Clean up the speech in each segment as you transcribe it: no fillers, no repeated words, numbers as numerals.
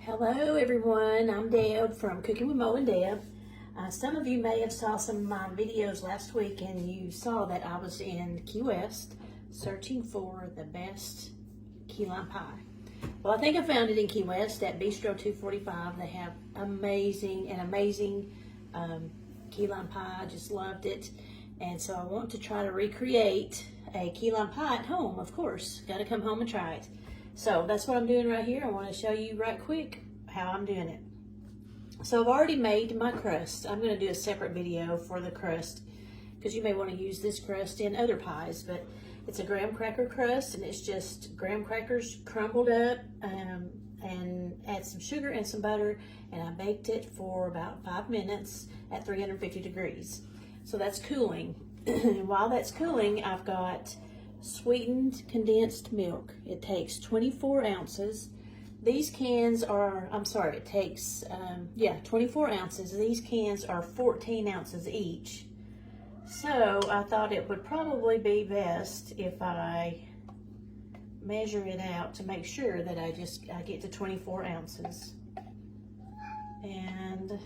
Hello everyone, I'm Deb from Cooking with Mo and Deb. Some of you may have saw some of my videos last week and you saw that I was in Key West searching for the best key lime pie. Well, I think I found it in Key West at Bistro 245. They have amazing key lime pie. I just loved it. And so I want to try to recreate a key lime pie at home, of course. Got to come home and try it. So that's what I'm doing right here. I want to show you right quick how I'm doing it. So I've already made my crust. I'm going to do a separate video for the crust because you may want to use this crust in other pies, but it's a graham cracker crust and it's just graham crackers crumbled up and add some sugar and some butter, and I baked it for about 5 minutes at 350 degrees. So that's cooling. And while that's cooling, I've got sweetened condensed milk. It takes 24 ounces. These cans are, it takes, 24 ounces. These cans are 14 ounces each. So I thought it would probably be best if I measure it out to make sure that I get to 24 ounces. And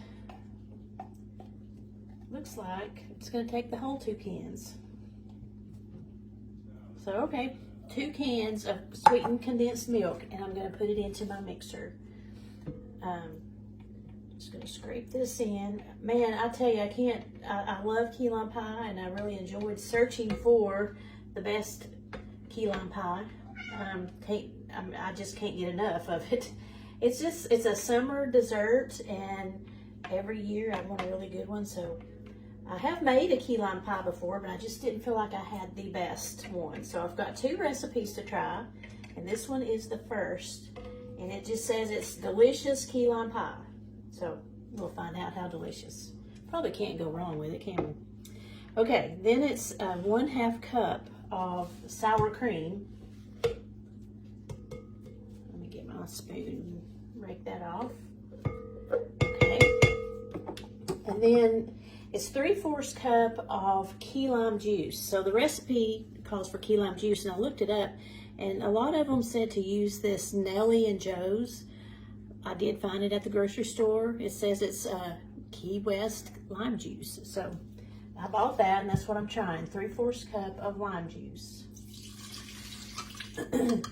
looks like it's going to take the whole 2 cans. So, okay, 2 cans of sweetened condensed milk, and I'm going to put it into my mixer. Just going to scrape this in. Man, I tell you, I love key lime pie, and I really enjoyed searching for the best key lime pie. I just can't get enough of it. It's a summer dessert, and every year I want a really good one, so I have made a key lime pie before, but I just didn't feel like I had the best one. So I've got 2 recipes to try, and this one is the first. And it just says it's delicious key lime pie. So we'll find out how delicious. Probably can't go wrong with it, can we? Okay, then it's 1/2 cup of sour cream. Let me get my spoon and rake that off. Okay. And then it's 3/4 cup of key lime juice. So the recipe calls for key lime juice, and I looked it up, and a lot of them said to use this Nellie and Joe's. I did find it at the grocery store. It says it's Key West lime juice. So I bought that, and that's what I'm trying. 3/4 cup of lime juice. And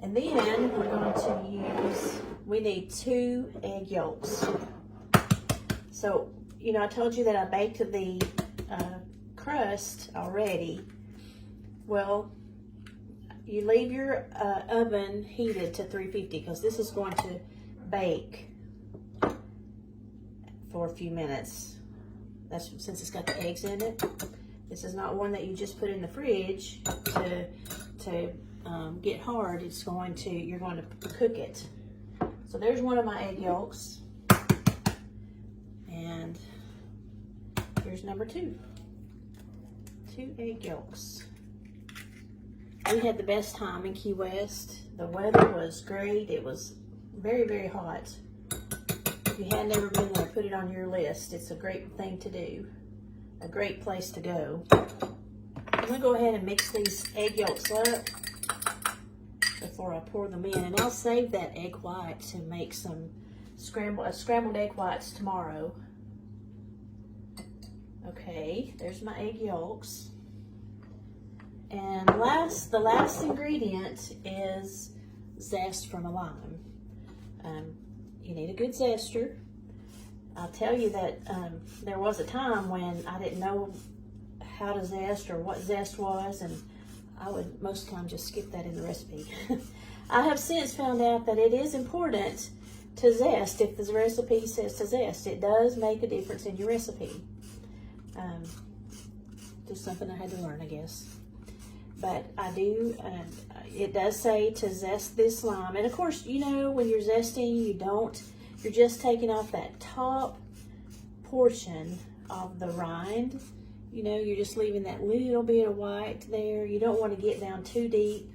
then we're going to we need 2 egg yolks. So, you know, I told you that I baked the crust already. Well, you leave your oven heated to 350 because this is going to bake for a few minutes. That's since it's got the eggs in it. This is not one that you just put in the fridge to get hard. You're going to cook it. So there's one of my egg yolks. And here's number 2. 2 egg yolks. We had the best time in Key West. The weather was great. It was very, very hot. If you had never been there, put it on your list. It's a great thing to do. A great place to go. I'm going to go ahead and mix these egg yolks up before I pour them in. And I'll save that egg white to make some scrambled egg whites tomorrow. Okay, there's my egg yolks. And the last ingredient is zest from a lime. You need a good zester. I'll tell you that there was a time when I didn't know how to zest or what zest was, and I would most times just skip that in the recipe. I have since found out that it is important to zest. If the recipe says to zest, it does make a difference in your recipe. Just something I had to learn, I guess. But I do, it does say to zest this lime. And of course, you know, when you're zesting, you're just taking off that top portion of the rind. You know, you're just leaving that little bit of white there. You don't want to get down too deep.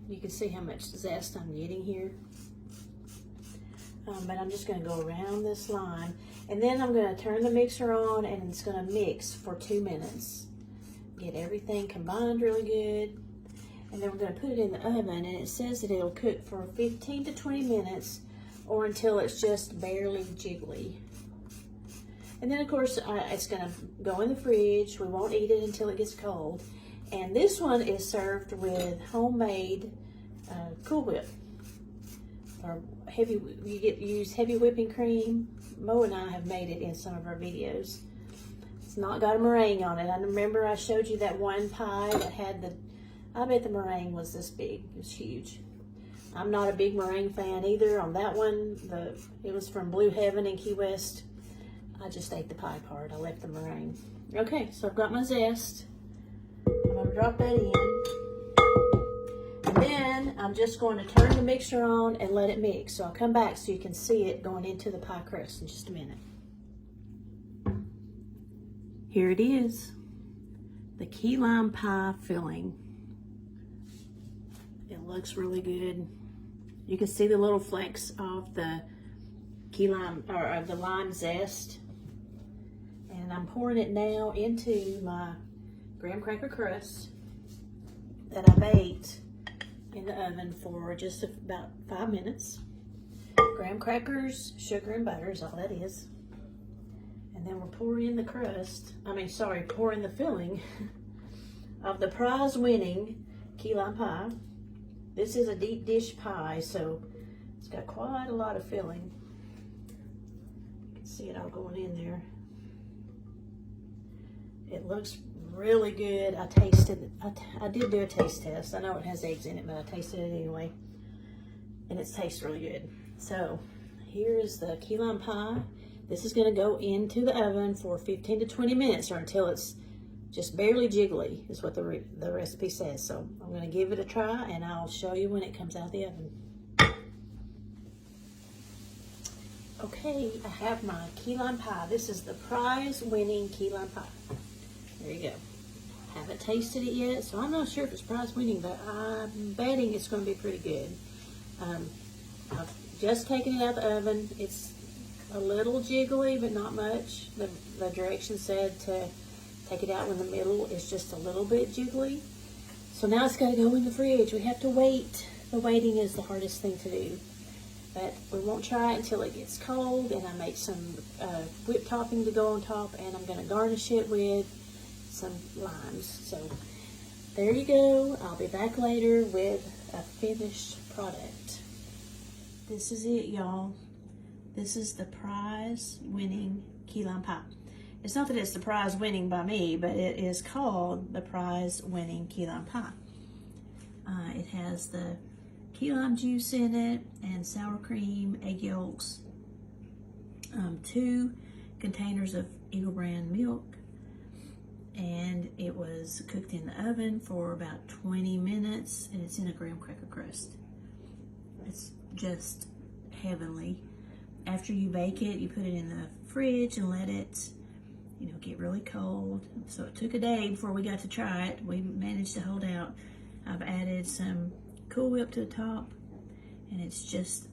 You can see how much zest I'm getting here. But I'm just going to go around this lime. And then I'm going to turn the mixer on, and it's going to mix for 2 minutes. Get everything combined really good. And then we're going to put it in the oven, and it says that it'll cook for 15 to 20 minutes or until it's just barely jiggly. And then of course it's gonna go in the fridge. We won't eat it until it gets cold. And this one is served with homemade Cool Whip. Or use heavy whipping cream. Mo and I have made it in some of our videos. It's not got a meringue on it. I remember I showed you that one pie that had I bet the meringue was this big. It was huge. I'm not a big meringue fan either. On that one, it was from Blue Heaven in Key West. I just ate the pie part. I left the meringue. Okay, so I've got my zest. I'm gonna drop that in. And then I'm just going to turn the mixer on and let it mix. So I'll come back so you can see it going into the pie crust in just a minute. Here it is, the key lime pie filling. It looks really good. You can see the little flakes of the key lime, or of the lime zest. And I'm pouring it now into my graham cracker crust that I baked in the oven for just about 5 minutes. Graham crackers, sugar, and butter is all that is. And then we're pouring in the pouring the filling of the prize-winning key lime pie. This is a deep dish pie, so it's got quite a lot of filling. You can see it all going in there. It looks really good. I did do a taste test. I know it has eggs in it, but I tasted it anyway. And it tastes really good. So here's the key lime pie. This is going to go into the oven for 15 to 20 minutes or until it's just barely jiggly, is what the recipe says. So I'm going to give it a try and I'll show you when it comes out of the oven. Okay, I have my key lime pie. This is the prize-winning key lime pie. There you go. Haven't tasted it yet, so I'm not sure if it's prize-winning, but I'm betting it's going to be pretty good. I've just taken it out of the oven. It's a little jiggly, but not much. The directions said to take it out when the middle is just a little bit jiggly. So now it's got to go in the fridge. We have to wait. The waiting is the hardest thing to do. But we won't try it until it gets cold, and I make some whipped topping to go on top, and I'm going to garnish it with some limes. So there you go. I'll be back later with a finished product. This is it, y'all. This is the prize-winning key lime pie. It's not that it's the prize winning by me, but it is called the prize-winning key lime pie. It has the key lime juice in it and sour cream, egg yolks, 2 containers of Eagle brand milk, and it was cooked in the oven for about 20 minutes, and it's in a graham cracker crust. It's just heavenly. After you bake it, you put it in the fridge and let it, get really cold. So it took a day before we got to try it. We managed to hold out. I've added some Cool Whip to the top, and it's just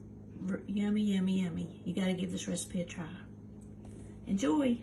yummy, yummy, yummy. You got to give this recipe a try. Enjoy.